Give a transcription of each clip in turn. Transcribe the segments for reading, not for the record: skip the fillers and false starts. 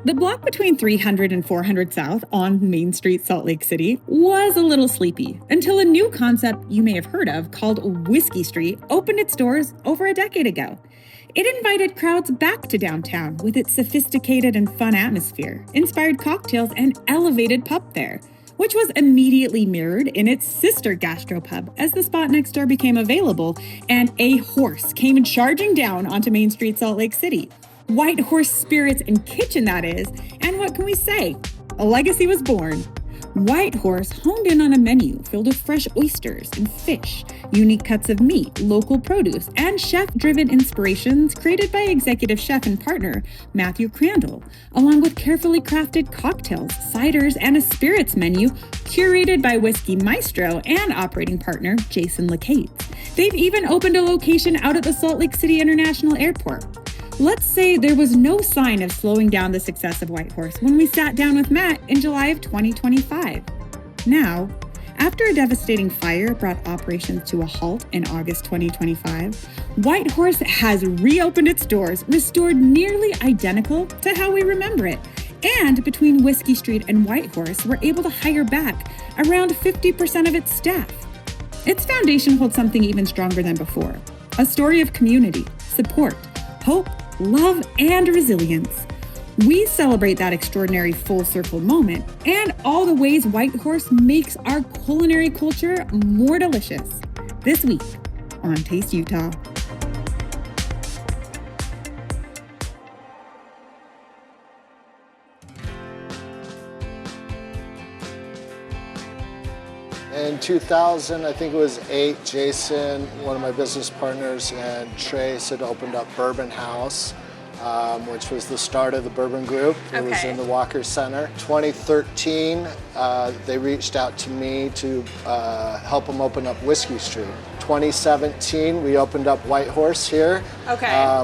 The block between 300 and 400 South on Main Street, Salt Lake City, was a little sleepy until a new concept you may have heard of called Whiskey Street opened its doors over a decade ago. It invited crowds back to downtown with its sophisticated and fun atmosphere, inspired cocktails, and elevated pub fare, which was immediately mirrored in its sister gastropub as the spot next door became available and a horse came charging down onto Main Street, Salt Lake City. White Horse Spirits and Kitchen, that is. And what can we say? A legacy was born. White Horse honed in on a menu filled with fresh oysters and fish, unique cuts of meat, local produce, and chef-driven inspirations created by executive chef and partner Matthew Crandall, along with carefully crafted cocktails, ciders, and a spirits menu curated by whiskey maestro and operating partner Jason LeCates. They've even opened a location out at the Salt Lake City International Airport. Let's say there was no sign of slowing down the success of White Horse when we sat down with Matt in July of 2025. Now, after a devastating fire brought operations to a halt in August 2025, White Horse has reopened its doors, restored nearly identical to how we remember it. And between Whiskey Street and White Horse, we're able to hire back around 50% of its staff. Its foundation holds something even stronger than before. A story of community, support, hope, love, and resilience. We celebrate that extraordinary full circle moment and all the ways White Horse makes our culinary culture more delicious. This week on Taste Utah. In 2000, I think it was 8, Jason, one of my business partners, and Trace had opened up Bourbon House, which was the start of the Bourbon Group. It was in the Walker Center. 2013, they reached out to me to help them open up Whiskey Street. 2017, we opened up White Horse here,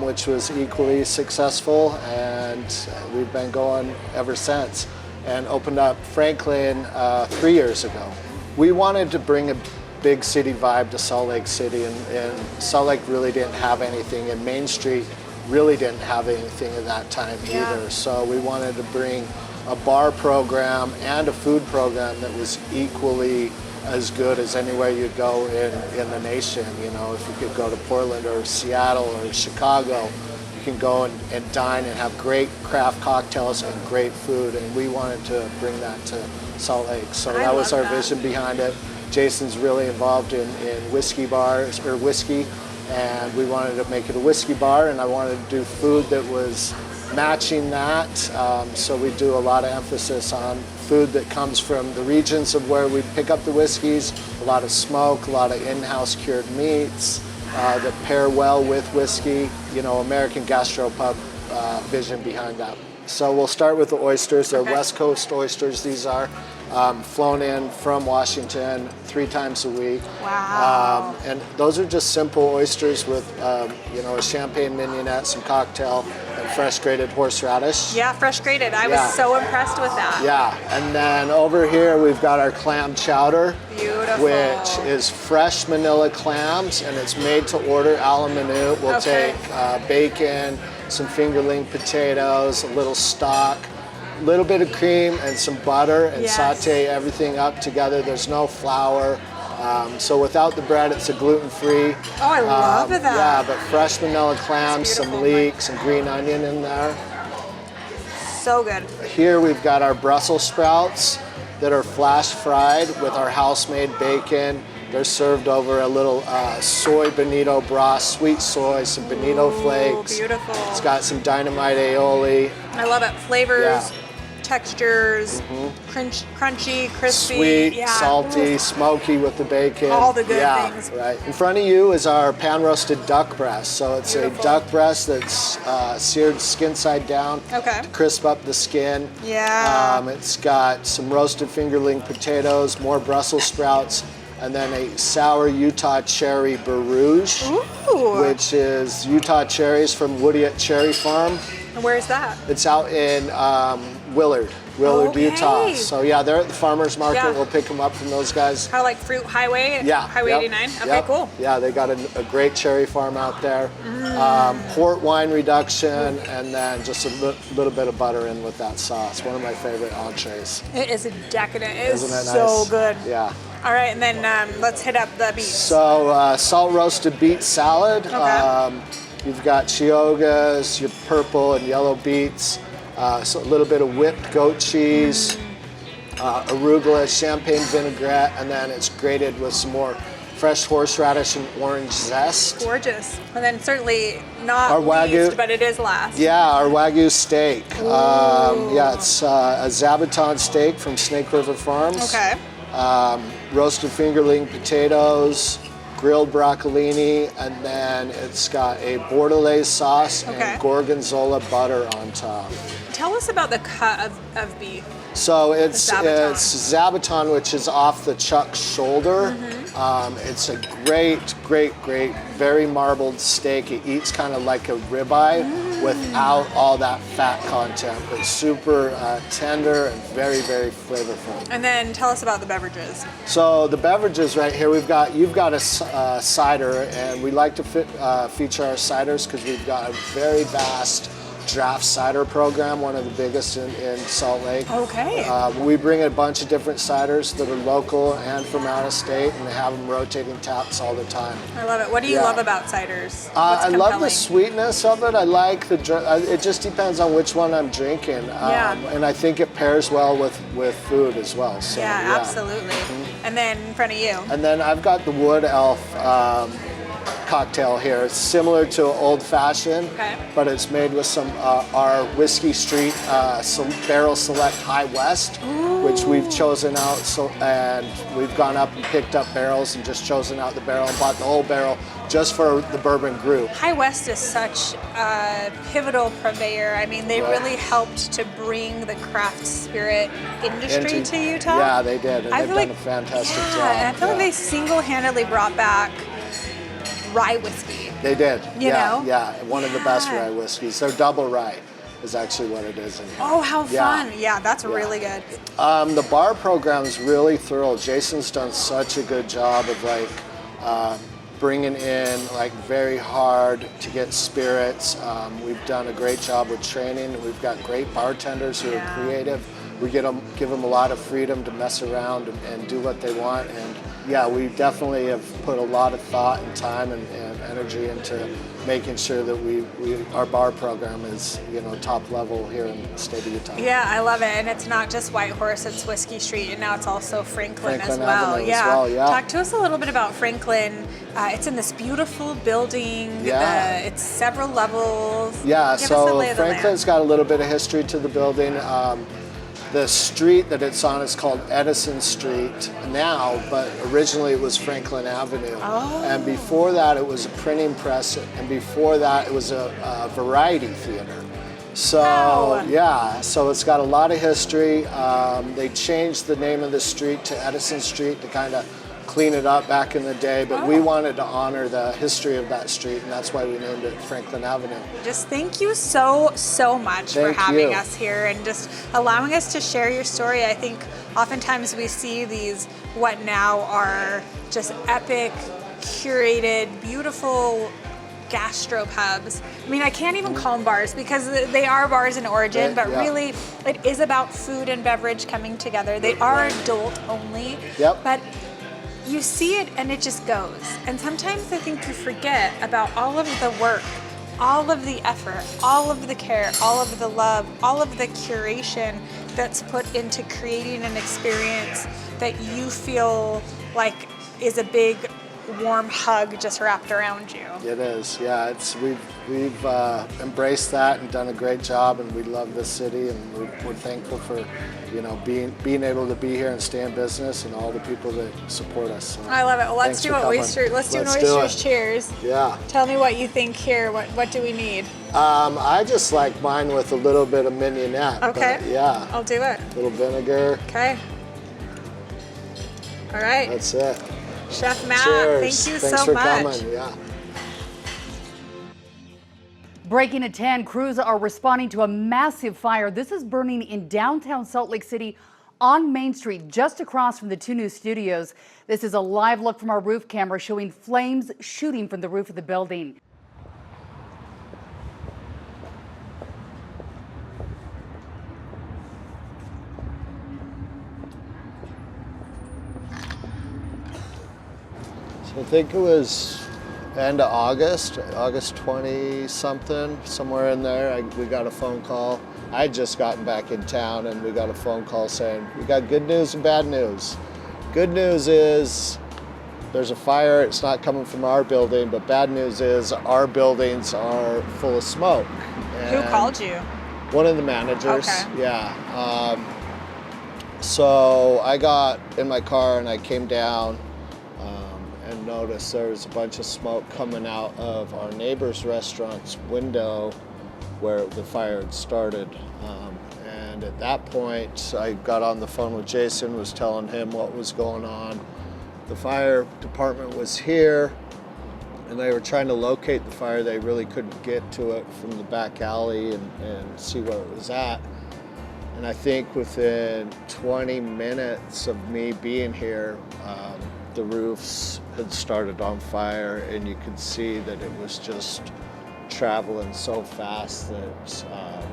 which was equally successful, and we've been going ever since, and opened up Franklin 3 years ago. We wanted to bring a big city vibe to Salt Lake City, and Salt Lake really didn't have anything, and Main Street really didn't have anything at that time either. So we wanted to bring a bar program and a food program that was equally as good as anywhere you go in the nation. You know, if you could go to Portland or Seattle or Chicago, you can go and dine and have great craft cocktails and great food, and we wanted to bring that to Salt Lake. So that was our vision behind it. Jason's really involved in whiskey bars, or whiskey, and we wanted to make it a whiskey bar, and I wanted to do food that was matching that. So we do a lot of emphasis on food that comes from the regions of where we pick up the whiskeys, a lot of smoke, a lot of in-house cured meats that pair well with whiskey, you know, American gastropub vision behind that. So we'll start with the oysters. They're West Coast oysters. These are flown in from Washington 3 times a week. Wow. And those are just simple oysters with, you know, a champagne mignonette, some cocktail, and fresh grated horseradish. Yeah, fresh grated. I was so impressed with that. Yeah, and then over here we've got our clam chowder. Beautiful. Which is fresh Manila clams, and it's made to order a la menu. We'll take bacon, some fingerling potatoes, a little stock, a little bit of cream and some butter, and saute everything up together. There's no flour. So without the bread, it's a gluten-free. Oh, I love that. Yeah, but fresh Manila clams, some leek, some green onion in there. So good. Here we've got our Brussels sprouts that are flash fried with our house-made bacon. They're served over a little soy bonito broth, sweet soy, some bonito flakes. Beautiful. It's got some dynamite aioli. I love it. Flavors, textures, crunchy, crispy. Sweet, salty, smoky with the bacon. All the good things. Right. In front of you is our pan-roasted duck breast. So it's a duck breast that's seared skin side down to crisp up the skin. Yeah. It's got some roasted fingerling potatoes, more Brussels sprouts, and then a sour Utah cherry barouche, which is Utah cherries from Woodiat Cherry Farm. And where is that? It's out in Willard, Okay. Utah. So yeah, they're at the farmers market. Yeah. We'll pick them up from those guys. Kind of like Fruit Highway? Yeah. Highway yep, 89? Okay, yep. cool. Yeah, they got a great cherry farm out there. Port wine reduction, and then just a little bit of butter in with that sauce. One of my favorite entrees. It is decadent. It is Isn't it so nice? good. Yeah. All right, and then let's hit up the beets. So salt roasted beet salad. Okay. You've got chiogas, your purple and yellow beets, so a little bit of whipped goat cheese, arugula, champagne vinaigrette, and then it's grated with some more fresh horseradish and orange zest. Gorgeous. And then certainly not Our Wagyu- least, but it is last. Yeah, our Wagyu steak. Yeah, it's a Zabuton steak from Snake River Farms. Okay. Roasted fingerling potatoes, grilled broccolini, and then it's got a bordelaise sauce Okay. and gorgonzola butter on top. Tell us about the cut of beef. So it's Zabuton. Zabuton, which is off the chuck's shoulder. It's a great, very marbled steak. It eats kind of like a ribeye without all that fat content. It's super tender and very, very flavorful. And then tell us about the beverages. So the beverages right here, you've got a cider, and we like to feature our ciders because we've got a very vast draft cider program, one of the biggest in Salt Lake. Okay. We bring a bunch of different ciders that are local and from out of state, and have them rotating taps all the time. I love it. What do you Yeah. love about ciders? What's I love the compelling? sweetness of it. I like it just depends on which one I'm drinking. Yeah. And I think it pairs well with food as well. So, Yeah, absolutely. And then in front of you. And then I've got the Wood Elf cocktail here. It's similar to Old Fashioned, Okay. but it's made with some our Whiskey Street Barrel Select High West, which we've chosen out. So, and we've gone up and picked up barrels and just chosen out the barrel and bought the whole barrel just for the bourbon group. High West is such a pivotal purveyor. I mean, they Right. really helped to bring the craft spirit industry to Utah. Yeah, they did, and I they've feel done like- a fantastic yeah, job. and I feel like Yeah. they single-handedly brought back rye whiskey. They did. You know? Yeah, one of the best Yeah. rye whiskeys. They're double rye is actually what it is in here. Oh, how Yeah. fun. Yeah, that's really good. The bar program is really thorough. Jason's done such a good job of bringing in very hard to get spirits. We've done a great job with training. We've got great bartenders who Yeah. are creative. We give them a lot of freedom to mess around and do what they want. And yeah, we definitely have put a lot of thought and time and energy into making sure that our bar program is top level here in the state of Utah. Yeah, I love it. And it's not just Whitehorse, it's Whiskey Street, and now it's also Franklin as Franklin well. Avenue as well, yeah. Talk to us a little bit about Franklin. It's in this beautiful building. Yeah. It's several levels. Yeah, Give us a so lay of the land. Franklin's got a little bit of history to the building. The street that it's on is called Edison Street now, but originally it was Franklin Avenue. Oh. And before that it was a printing press, and before that it was a variety theater. So Wow. yeah, so it's got a lot of history. They changed the name of the street to Edison Street to kind of clean it up back in the day, but we wanted to honor the history of that street, and that's why we named it Franklin Avenue. Just thank you so much for Thank having you. us here and just allowing us to share your story. I think oftentimes we see these what now are just epic, curated, beautiful gastropubs. I mean, I can't even call them bars because they are bars in origin, but Yeah. really it is about food and beverage coming together. They are adult only, Yep. but you see it and it just goes. And sometimes I think you forget about all of the work, all of the effort, all of the care, all of the love, all of the curation that's put into creating an experience that you feel like is a big warm hug just wrapped around you. It is, yeah. We've embraced that and done a great job, and we love this city, and we're thankful for being able to be here and stay in business, and all the people that support us. So I love it. Well, let's thanks do for an coming. oyster. Let's do an Let's do oysters it. cheers. Yeah. Tell me what you think here. What do we need? I just like mine with a little bit of mignonette. Okay. But yeah. I'll do it. A little vinegar. Okay. All right. That's it. Chef Matt, Cheers. thank you Thanks so for much. coming. Yeah. Breaking at 10, crews are responding to a massive fire. This is burning in downtown Salt Lake City on Main Street, just across from the 2 News studios. This is a live look from our roof camera showing flames shooting from the roof of the building. So I think it was end of August 20 something, somewhere in there. We got a phone call. I had just gotten back in town and we got a phone call saying, we got good news and bad news. Good news is there's a fire, it's not coming from our building, but bad news is our buildings are full of smoke. Who called you? One of the managers, okay. Yeah. So I got in my car and I came down and noticed there was a bunch of smoke coming out of our neighbor's restaurant's window where the fire had started. And at that point, I got on the phone with Jason, was telling him what was going on. The fire department was here and they were trying to locate the fire. They really couldn't get to it from the back alley and see where it was at. And I think within 20 minutes of me being here, the roofs had started on fire and you could see that it was just traveling so fast that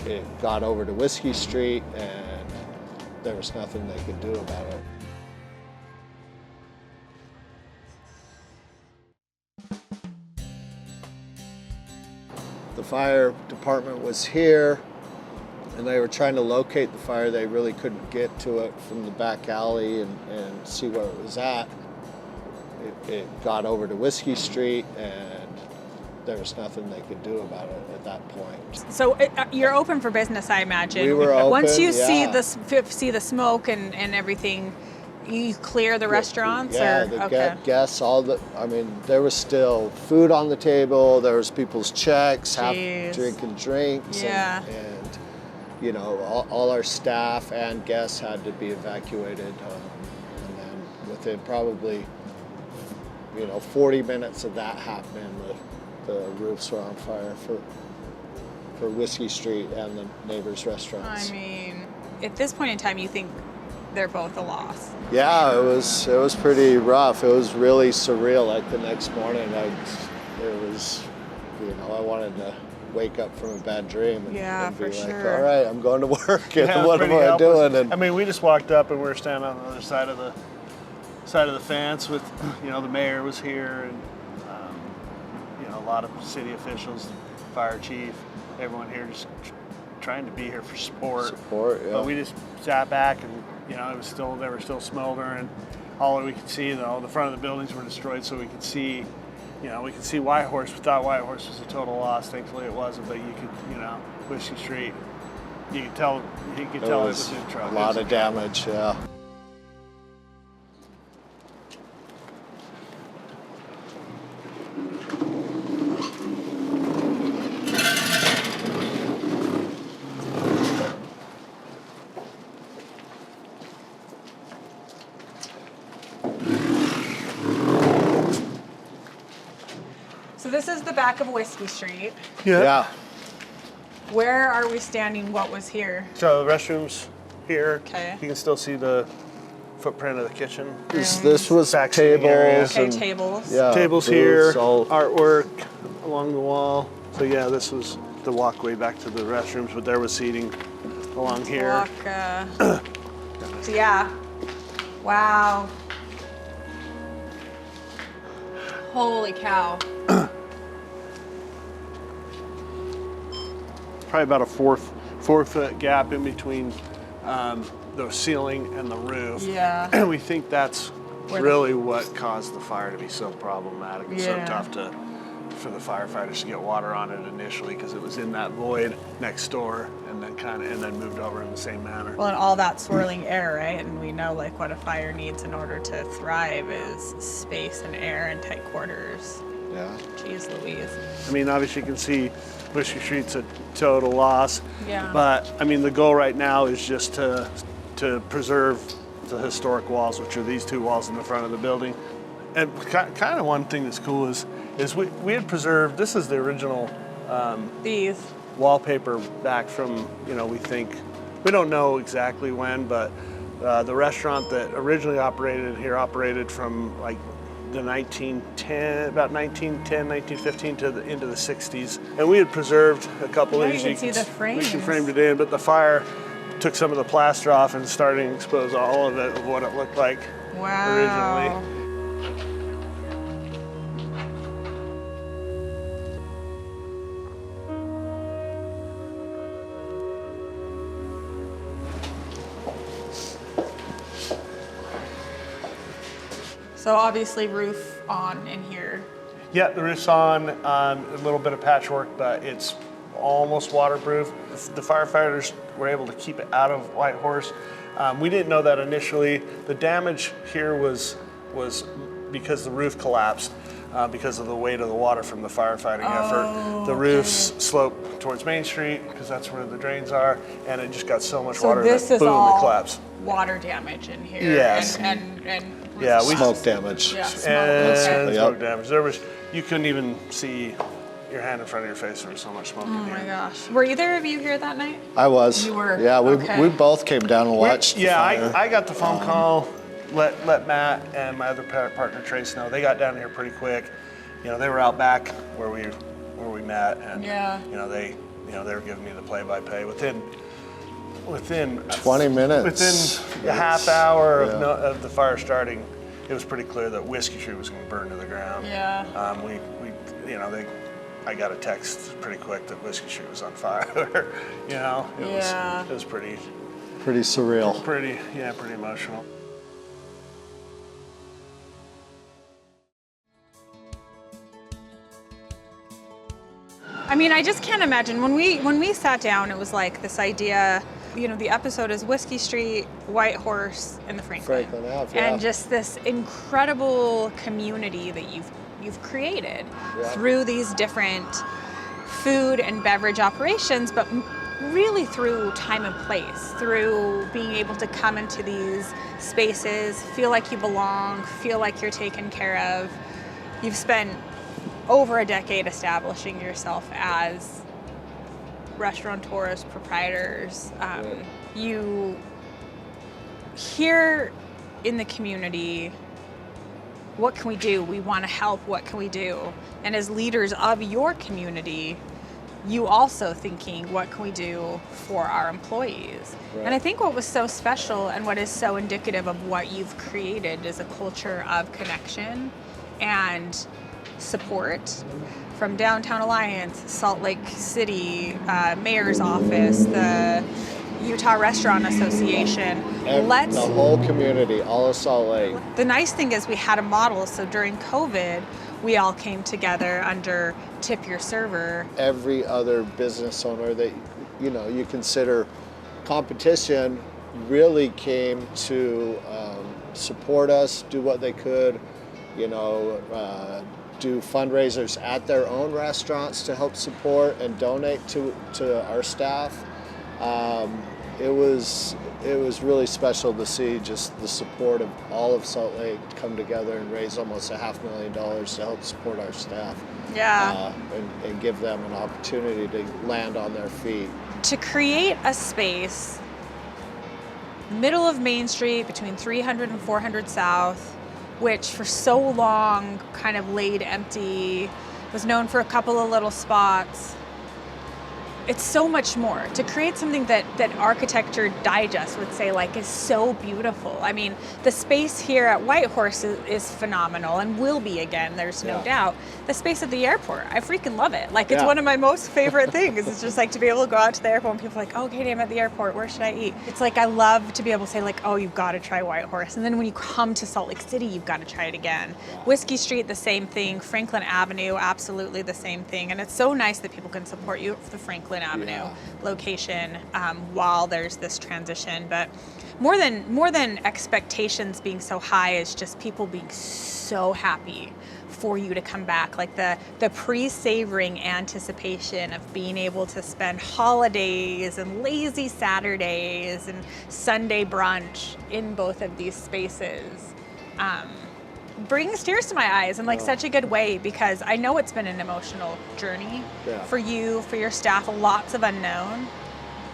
it got over to Whiskey Street and there was nothing they could do about it. The fire department was here and they were trying to locate the fire. They really couldn't get to it from the back alley and see where it was at. It got over to Whiskey Street and there was nothing they could do about it at that point. So you're open for business, I imagine. We were open, Once you yeah. see the smoke and everything, you clear the restaurants? Yeah, or? the Okay. guests, there was still food on the table, there was people's checks, half drinking drinks, yeah. and you know, all our staff and guests had to be evacuated. And then within probably, 40 minutes of that happening, the roofs were on fire for Whiskey Street and the neighbors' restaurants. I mean, at this point in time, you think they're both a loss? Yeah, it was pretty rough. It was really surreal. Like the next morning, I wanted to wake up from a bad dream and, and be like, sure. all right, I'm going to work. Yeah, what am I doing? And I mean, we just walked up and we were standing on the other side of the fence with, the mayor was here and, a lot of city officials, fire chief, everyone here just trying to be here for support. Yeah. But we just sat back and, they were still smoldering. All we could see, though, the front of the buildings were destroyed, so we could see, we could see Whitehorse. We thought Whitehorse was a total loss. Thankfully, it wasn't. But you could, Whiskey Street, you could tell it was in trouble. A lot of damage. Yeah. So this is the back of Whiskey Street. Yeah. Where are we standing? What was here? So the restrooms here. Okay. You can still see the footprint of the kitchen. This was Back seating area. tables. Okay, And, tables. yeah, Tables booths, here, all- artwork along the wall. So yeah, this was the walkway back to the restrooms, but there was seating along here. Walk, so yeah. Wow. Holy cow. Probably about a four foot gap in between the ceiling and the roof. Yeah. And we think that's Where really what caused the fire to be so problematic and so Yeah. tough for the firefighters to get water on it initially, because it was in that void next door and then moved over in the same manner. Well, and all that swirling air, right? And we know like what a fire needs in order to thrive is space and air and tight quarters. Yeah. Jeez Louise. I mean, obviously you can see Whiskey Street's a total loss. Yeah. But I mean, the goal right now is just to preserve the historic walls, which are these two walls in the front of the building. And kind of one thing that's cool is is we had preserved, this is the original These. wallpaper back from, we don't know exactly when, but the restaurant that originally operated here operated from like the 1915 into the 60s. And we had preserved a couple of these. You can see the frames. We can frame it in, but the fire took some of the plaster off and starting to expose all of it, of what it looked like originally. So obviously roof on in here. Yeah, the roof's on, a little bit of patchwork, but it's almost waterproof. The firefighters were able to keep it out of White Horse. We didn't know that initially. The damage here was because the roof collapsed because of the weight of the water from the firefighting effort. The roofs slope towards Main Street because that's where the drains are, and it just got so much water this that is boom, all it collapsed. Water damage in here. Yes. And Yeah, Smoke damage. Yeah, smoke. And Okay. smoke damage. You couldn't even see your hand in front of your face. There was so much smoke in Oh here. my gosh. Were either of you here that night? I was. You were? Yeah, Okay. we both came down and watched the fire. I got the phone call, let Matt and my other partner Trace know. They got down here pretty quick. They were out back where we met, and they were giving me the play-by-play within 20 minutes. Within a half hour of the fire starting. It was pretty clear that Whiskey Tree was going to burn to the ground. Yeah. I got a text pretty quick that Whiskey Tree was on fire. It was pretty surreal. pretty emotional. I mean, I just can't imagine. When we sat down, it was like this idea, the episode is Whiskey Street, White Horse, and the Franklin Ave, yeah. And just this incredible community that you've created through these different food and beverage operations, but really through time and place, through being able to come into these spaces, feel like you belong, feel like you're taken care of. You've spent over a decade establishing yourself as restaurateurs, proprietors. You hear in the community, what can we do? We want to help, what can we do? And as leaders of your community, you also thinking, what can we do for our employees? And I think what was so special and what is so indicative of what you've created is a culture of connection and support from Downtown Alliance, Salt Lake City, Mayor's Office, the Utah Restaurant Association. The whole community, all of Salt Lake. The nice thing is we had a model, so during COVID, we all came together under Tip Your Server. Every other business owner that you consider competition really came to support us, do what they could, do fundraisers at their own restaurants to help support and donate to our staff. It was really special to see just the support of all of Salt Lake come together and raise almost $500,000 to help support our staff. Yeah. And give them an opportunity to land on their feet. To create a space, middle of Main Street between 300 and 400 South, which for so long kind of laid empty, was known for a couple of little spots. It's so much more. To create something that Architecture Digest would say is so beautiful. I mean, the space here at White Horse is phenomenal and will be again, there's no doubt. The space at the airport, I freaking love it. It's one of my most favorite things. It's just to be able to go out to the airport and people are like, oh, Katy, I'm at the airport, where should I eat? It's I love to be able to say oh, you've got to try White Horse. And then when you come to Salt Lake City, you've got to try it again. Whiskey Street, the same thing. Franklin Avenue, absolutely the same thing. And it's so nice that people can support you for the Franklin Avenue location while there's this transition. But more than expectations being so high is just people being so happy for you to come back. The pre-savoring anticipation of being able to spend holidays and lazy Saturdays and Sunday brunch in both of these spaces. brings tears to my eyes in like such a good way, because I know it's been an emotional journey for you, for your staff, lots of unknown.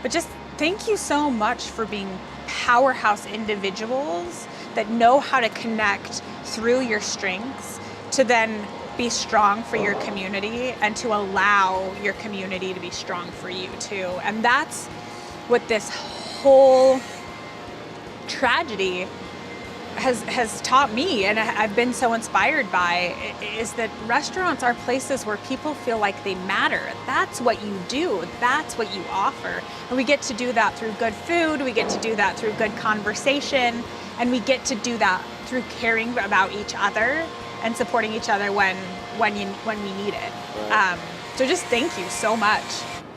But just thank you so much for being powerhouse individuals that know how to connect through your strengths to then be strong for your community and to allow your community to be strong for you too. And that's what this whole tragedy has taught me, and I've been so inspired by, is that restaurants are places where people feel like they matter. That's what you do. That's what you offer. And we get to do that through good food. We get to do that through good conversation. And we get to do that through caring about each other and supporting each other when we need it. Right. So just thank you so much.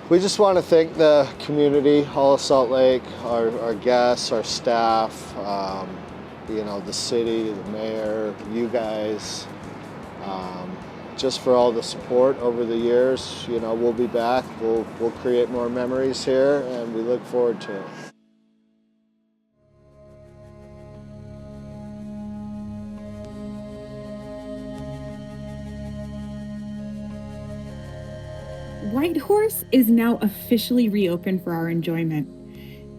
We just want to thank the community, all of Salt Lake, our guests, our staff, the city, the mayor, you guys, just for all the support over the years. We'll be back. We'll create more memories here, and we look forward to it. Whitehorse is now officially reopened for our enjoyment,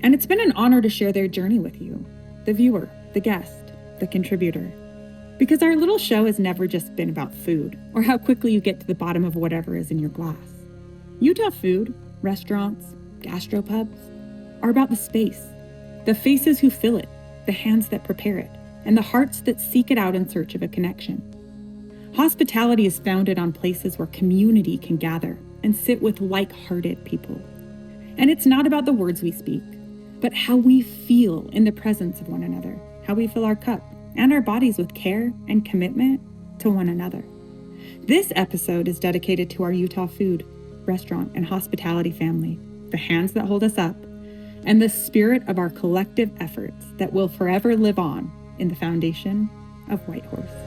and it's been an honor to share their journey with you, the viewer, the guest, the contributor. Because our little show has never just been about food or how quickly you get to the bottom of whatever is in your glass. Utah food, restaurants, gastropubs are about the space, the faces who fill it, the hands that prepare it, and the hearts that seek it out in search of a connection. Hospitality is founded on places where community can gather and sit with like-hearted people. And it's not about the words we speak, but how we feel in the presence of one another, how we fill our cup and our bodies with care and commitment to one another. This episode is dedicated to our Utah food, restaurant, and hospitality family, the hands that hold us up, and the spirit of our collective efforts that will forever live on in the foundation of Whitehorse.